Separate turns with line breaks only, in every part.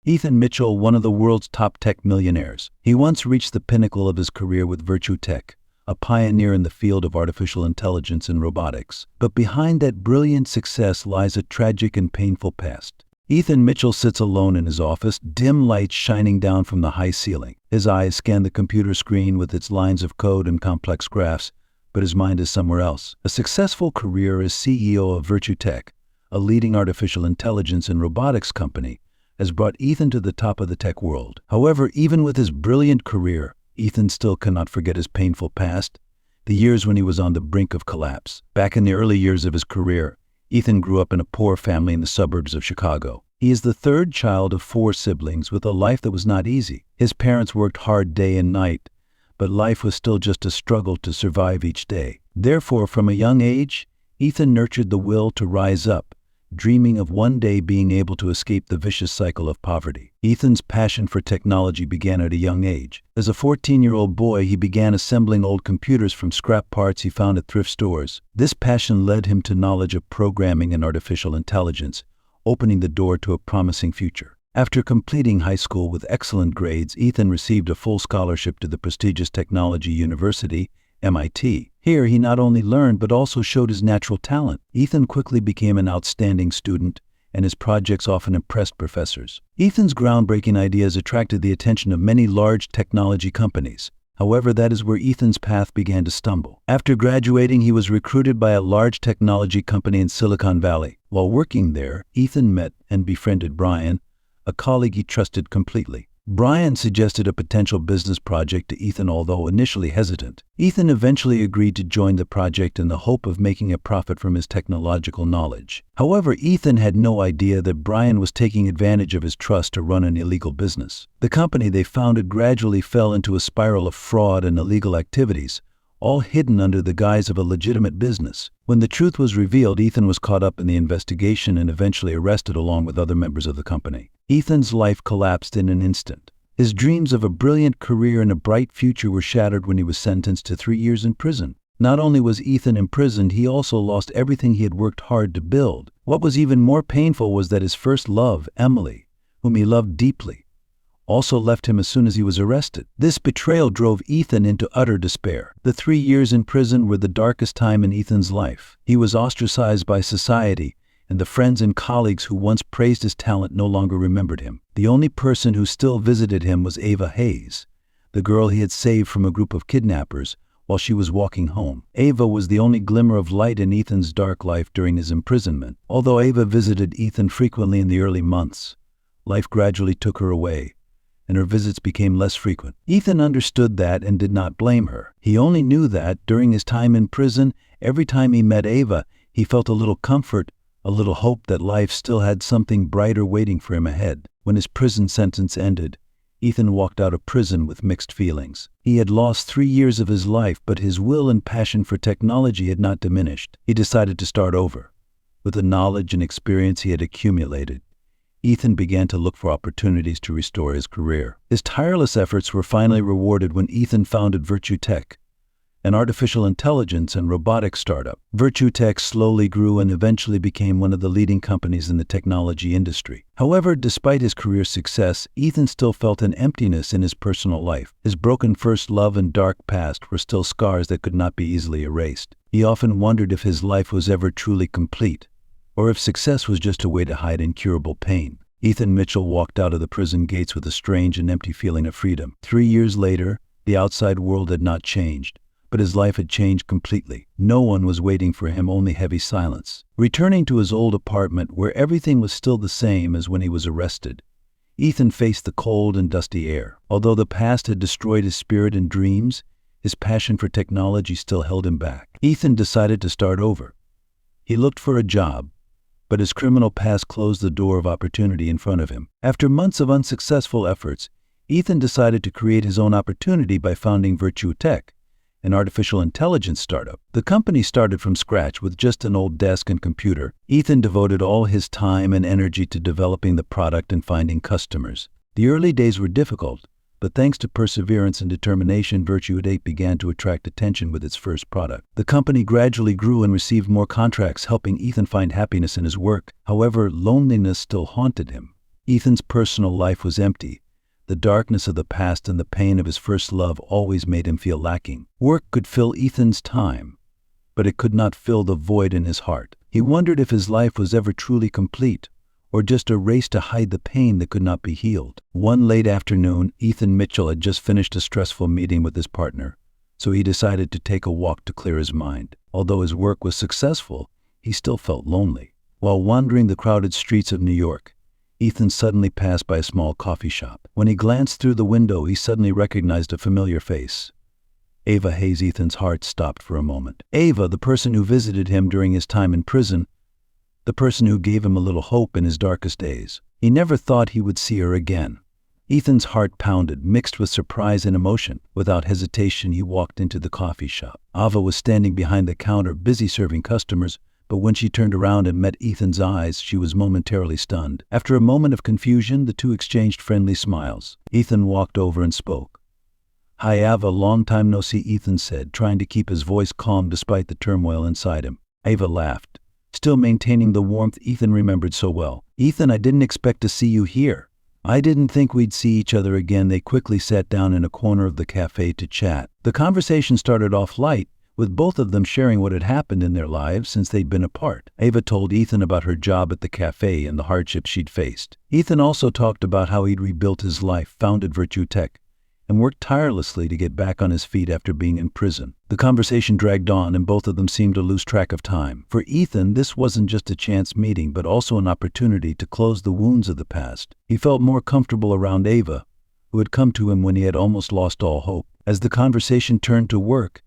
Ethan Mitchell, one of the world's top tech millionaires. He once reached the pinnacle of his career with Virtue Tech, a pioneer in the field of artificial intelligence and robotics. But behind that brilliant success lies a tragic and painful past. Ethan Mitchell sits alone in his office, dim lights shining down from the high ceiling. His eyes scan the computer screen with its lines of code and complex graphs, but his mind is somewhere else. A successful career as CEO of Virtue Tech, a leading artificial intelligence and robotics company, has brought Ethan to the top of the tech world. However, even with his brilliant career, Ethan still cannot forget his painful past, the years when he was on the brink of collapse. Back in the early years of his career, Ethan grew up in a poor family in the suburbs of Chicago. He is the third child of 4 siblings with a life that was not easy. His parents worked hard day and night, but life was still just a struggle to survive each day. Therefore, from a young age, Ethan nurtured the will to rise up, dreaming of one day being able to escape the vicious cycle of poverty. Ethan's passion for technology began at a young age. As a 14-year-old boy, he began assembling old computers from scrap parts he found at thrift stores. This passion led him to knowledge of programming and artificial intelligence, opening the door to a promising future. After completing high school with excellent grades, Ethan received a full scholarship to the prestigious technology university, MIT. Here, he not only learned but also showed his natural talent. Ethan quickly became an outstanding student, and his projects often impressed professors. Ethan's groundbreaking ideas attracted the attention of many large technology companies. However, that is where Ethan's path began to stumble. After graduating, he was recruited by a large technology company in Silicon Valley. While working there, Ethan met and befriended Brian, a colleague he trusted completely. Brian suggested a potential business project to Ethan, although initially hesitant. Ethan eventually agreed to join the project in the hope of making a profit from his technological knowledge. However, Ethan had no idea that Brian was taking advantage of his trust to run an illegal business. The company they founded gradually fell into a spiral of fraud and illegal activities, all hidden under the guise of a legitimate business. When the truth was revealed, Ethan was caught up in the investigation and eventually arrested along with other members of the company. Ethan's life collapsed in an instant. His dreams of a brilliant career and a bright future were shattered when he was sentenced to 3 years in prison. Not only was Ethan imprisoned, he also lost everything he had worked hard to build. What was even more painful was that his first love, Emily, whom he loved deeply, also left him as soon as he was arrested. This betrayal drove Ethan into utter despair. The 3 years in prison were the darkest time in Ethan's life. He was ostracized by society, and the friends and colleagues who once praised his talent no longer remembered him. The only person who still visited him was Ava Hayes, the girl he had saved from a group of kidnappers while she was walking home. Ava was the only glimmer of light in Ethan's dark life during his imprisonment. Although Ava visited Ethan frequently in the early months, life gradually took her away, and her visits became less frequent. Ethan understood that and did not blame her. He only knew that, during his time in prison, every time he met Ava, he felt a little comfort, a little hope that life still had something brighter waiting for him ahead. When his prison sentence ended, Ethan walked out of prison with mixed feelings. He had lost 3 years of his life, but his will and passion for technology had not diminished. He decided to start over. With the knowledge and experience he had accumulated, Ethan began to look for opportunities to restore his career. His tireless efforts were finally rewarded when Ethan founded Virtue Tech, an artificial intelligence and robotics startup. Virtue Tech slowly grew and eventually became one of the leading companies in the technology industry. However, despite his career success, Ethan still felt an emptiness in his personal life. His broken first love and dark past were still scars that could not be easily erased. He often wondered if his life was ever truly complete, or if success was just a way to hide incurable pain. Ethan Mitchell walked out of the prison gates with a strange and empty feeling of freedom. 3 years later, the outside world had not changed, but his life had changed completely. No one was waiting for him, only heavy silence. Returning to his old apartment, where everything was still the same as when he was arrested, Ethan faced the cold and dusty air. Although the past had destroyed his spirit and dreams, his passion for technology still held him back. Ethan decided to start over. He looked for a job, but his criminal past closed the door of opportunity in front of him. After months of unsuccessful efforts, Ethan decided to create his own opportunity by founding Virtue Tech, an artificial intelligence startup. The company started from scratch with just an old desk and computer. Ethan devoted all his time and energy to developing the product and finding customers. The early days were difficult, but thanks to perseverance and determination, Virtue Tech began to attract attention with its first product. The company gradually grew and received more contracts, helping Ethan find happiness in his work. However, loneliness still haunted him. Ethan's personal life was empty. The darkness of the past and the pain of his first love always made him feel lacking. Work could fill Ethan's time, but it could not fill the void in his heart. He wondered if his life was ever truly complete, or just a race to hide the pain that could not be healed. One late afternoon, Ethan Mitchell had just finished a stressful meeting with his partner, so he decided to take a walk to clear his mind. Although his work was successful, he still felt lonely. While wandering the crowded streets of New York, Ethan suddenly passed by a small coffee shop. When he glanced through the window, he suddenly recognized a familiar face. Ava Hayes. Ethan's heart stopped for a moment. Ava, the person who visited him during his time in prison, the person who gave him a little hope in his darkest days. He never thought he would see her again. Ethan's heart pounded, mixed with surprise and emotion. Without hesitation, he walked into the coffee shop. Ava was standing behind the counter, busy serving customers, but when she turned around and met Ethan's eyes, she was momentarily stunned. After a moment of confusion, the two exchanged friendly smiles. Ethan walked over and spoke. "Hi, Ava, long time no see," Ethan said, trying to keep his voice calm despite the turmoil inside him. Ava laughed, still maintaining the warmth Ethan remembered so well. "Ethan, I didn't expect to see you here. I didn't think we'd see each other again." They quickly sat down in a corner of the cafe to chat. The conversation started off light, with both of them sharing what had happened in their lives since they'd been apart. Ava told Ethan about her job at the cafe and the hardships she'd faced. Ethan also talked about how he'd rebuilt his life, founded Virtue Tech, and worked tirelessly to get back on his feet after being in prison. The conversation dragged on, and both of them seemed to lose track of time. For Ethan, this wasn't just a chance meeting, but also an opportunity to close the wounds of the past. He felt more comfortable around Ava, who had come to him when he had almost lost all hope. As the conversation turned to work,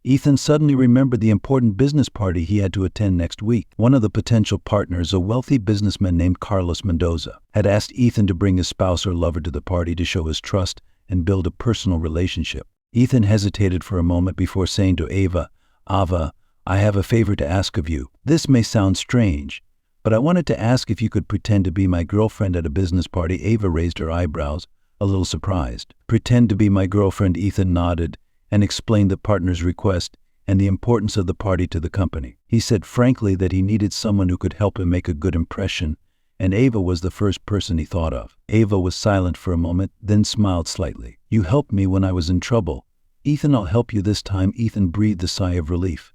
Ethan suddenly remembered the important business party he had to attend next week. One of the potential partners, a wealthy businessman named Carlos Mendoza, had asked Ethan to bring his spouse or lover to the party to show his trust and build a personal relationship. Ethan hesitated for a moment before saying to Ava, "Ava, I have a favor to ask of you. This may sound strange, but I wanted to ask if you could pretend to be my girlfriend at a business party." Ava raised her eyebrows, a little surprised. "Pretend to be my girlfriend?" Ethan nodded and explained the partner's request and the importance of the party to the company. He said frankly that he needed someone who could help him make a good impression, and Ava was the first person he thought of. Ava was silent for a moment, then smiled slightly. "You helped me when I was in trouble. Ethan, I'll help you this time." Ethan breathed a sigh of relief,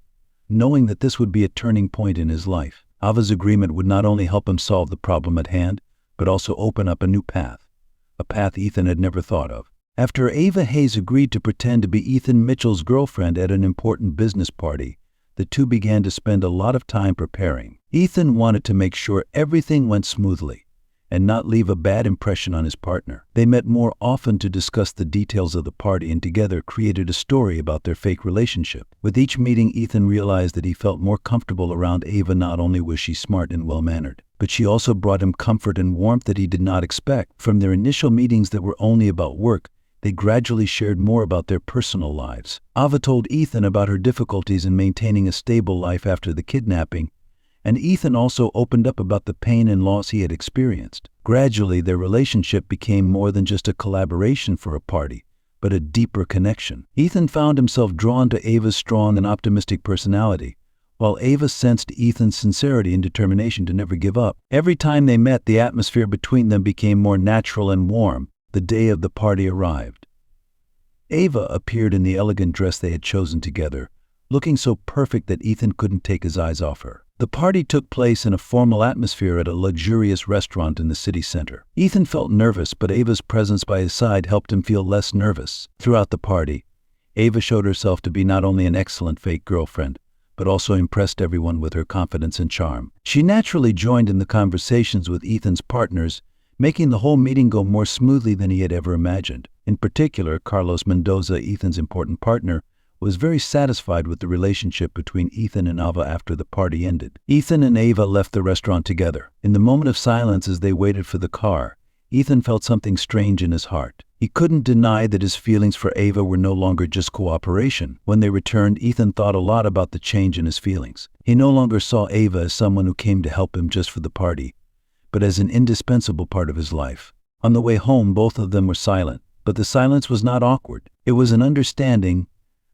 knowing that this would be a turning point in his life. Ava's agreement would not only help him solve the problem at hand, but also open up a new path, a path Ethan had never thought of. After Ava Hayes agreed to pretend to be Ethan Mitchell's girlfriend at an important business party, the two began to spend a lot of time preparing. Ethan wanted to make sure everything went smoothly and not leave a bad impression on his partner. They met more often to discuss the details of the party and together created a story about their fake relationship. With each meeting, Ethan realized that he felt more comfortable around Ava. Not only was she smart and well-mannered, but she also brought him comfort and warmth that he did not expect. From their initial meetings that were only about work, they gradually shared more about their personal lives. Ava told Ethan about her difficulties in maintaining a stable life after the kidnapping, and Ethan also opened up about the pain and loss he had experienced. Gradually, their relationship became more than just a collaboration for a party, but a deeper connection. Ethan found himself drawn to Ava's strong and optimistic personality, while Ava sensed Ethan's sincerity and determination to never give up. Every time they met, the atmosphere between them became more natural and warm. The day of the party arrived. Ava appeared in the elegant dress they had chosen together, looking so perfect that Ethan couldn't take his eyes off her. The party took place in a formal atmosphere at a luxurious restaurant in the city center. Ethan felt nervous, but Ava's presence by his side helped him feel less nervous. Throughout the party, Ava showed herself to be not only an excellent fake girlfriend, but also impressed everyone with her confidence and charm. She naturally joined in the conversations with Ethan's partners, making the whole meeting go more smoothly than he had ever imagined. In particular, Carlos Mendoza, Ethan's important partner, was very satisfied with the relationship between Ethan and Ava after the party ended. Ethan and Ava left the restaurant together. In the moment of silence as they waited for the car, Ethan felt something strange in his heart. He couldn't deny that his feelings for Ava were no longer just cooperation. When they returned, Ethan thought a lot about the change in his feelings. He no longer saw Ava as someone who came to help him just for the party, but as an indispensable part of his life. On the way home, both of them were silent, but the silence was not awkward. It was an understanding,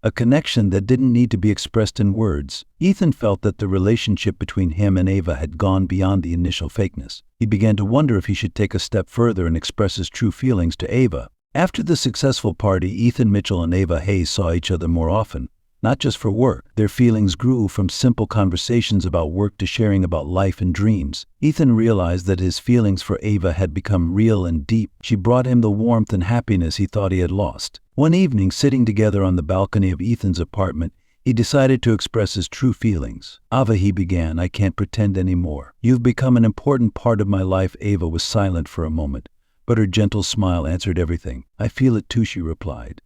a connection that didn't need to be expressed in words. Ethan felt that the relationship between him and Ava had gone beyond the initial fakeness. He began to wonder if he should take a step further and express his true feelings to Ava. After the successful party, Ethan Mitchell and Ava Hayes saw each other more often. Not just for work. Their feelings grew from simple conversations about work to sharing about life and dreams. Ethan realized that his feelings for Ava had become real and deep. She brought him the warmth and happiness he thought he had lost. One evening, sitting together on the balcony of Ethan's apartment, he decided to express his true feelings. "Ava," he began, "I can't pretend anymore. You've become an important part of my life." Ava was silent for a moment, but her gentle smile answered everything. "I feel it too," she replied.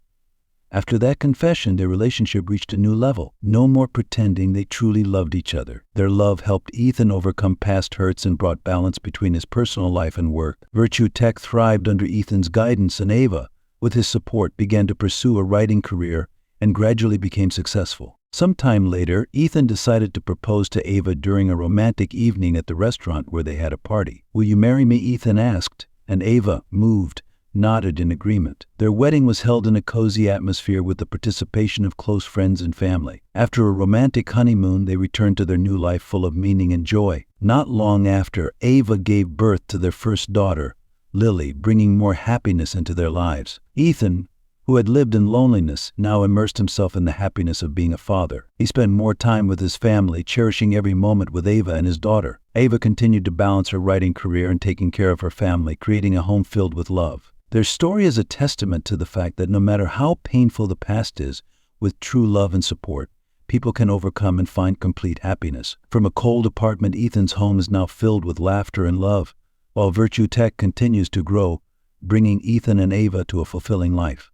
After that confession, their relationship reached a new level. No more pretending, they truly loved each other. Their love helped Ethan overcome past hurts and brought balance between his personal life and work. Virtue Tech thrived under Ethan's guidance, and Ava, with his support, began to pursue a writing career and gradually became successful. Sometime later, Ethan decided to propose to Ava during a romantic evening at the restaurant where they had a party. "Will you marry me?" Ethan asked, and Ava, moved, nodded in agreement. Their wedding was held in a cozy atmosphere with the participation of close friends and family. After a romantic honeymoon, they returned to their new life full of meaning and joy. Not long after, Ava gave birth to their first daughter, Lily, bringing more happiness into their lives. Ethan, who had lived in loneliness, now immersed himself in the happiness of being a father. He spent more time with his family, cherishing every moment with Ava and his daughter. Ava continued to balance her writing career and taking care of her family, creating a home filled with love. Their story is a testament to the fact that no matter how painful the past is, with true love and support, people can overcome and find complete happiness. From a cold apartment, Ethan's home is now filled with laughter and love, while Virtue Tech continues to grow, bringing Ethan and Ava to a fulfilling life.